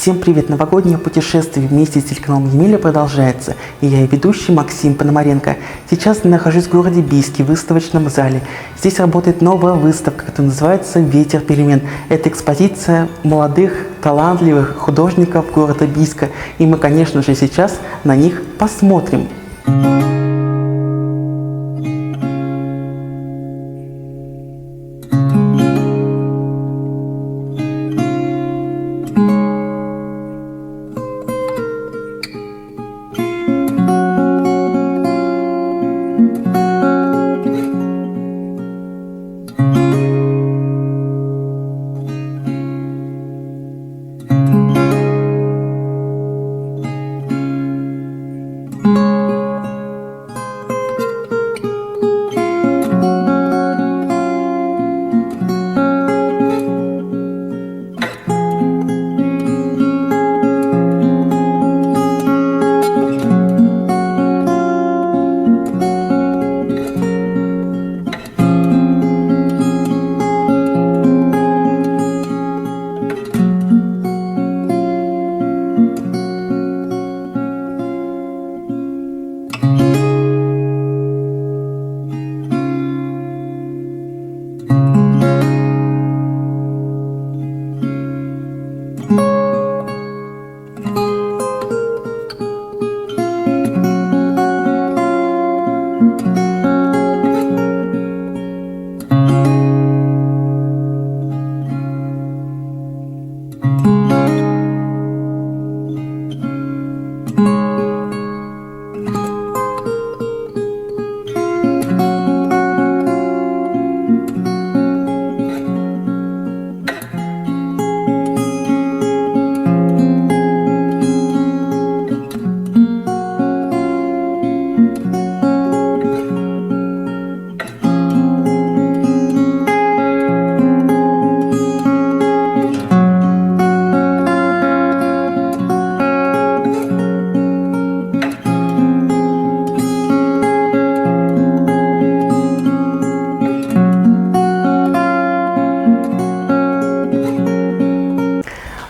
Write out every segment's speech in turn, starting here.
Всем привет! Новогоднее путешествие вместе с телеканалом Емеля продолжается. И я, ведущий Максим Пономаренко. Сейчас я нахожусь в городе Бийске, в выставочном зале. Здесь работает новая выставка, которая называется «Ветер перемен». Это экспозиция молодых, талантливых художников города Бийска. И мы, конечно же, сейчас на них посмотрим.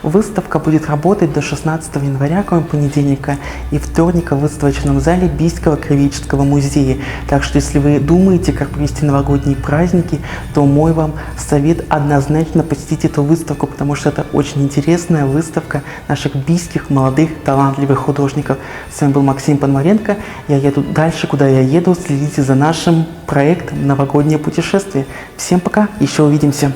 Выставка будет работать до 16 января, кроме понедельника и вторника в выставочном зале Бийского краеведческого музея. Так что, если вы думаете, как провести новогодние праздники, то мой вам совет — однозначно посетить эту выставку, потому что это очень интересная выставка наших бийских молодых талантливых художников. С вами был Максим Пономаренко. Я еду дальше, куда я еду. Следите за нашим проектом «Новогоднее путешествие». Всем пока, еще увидимся.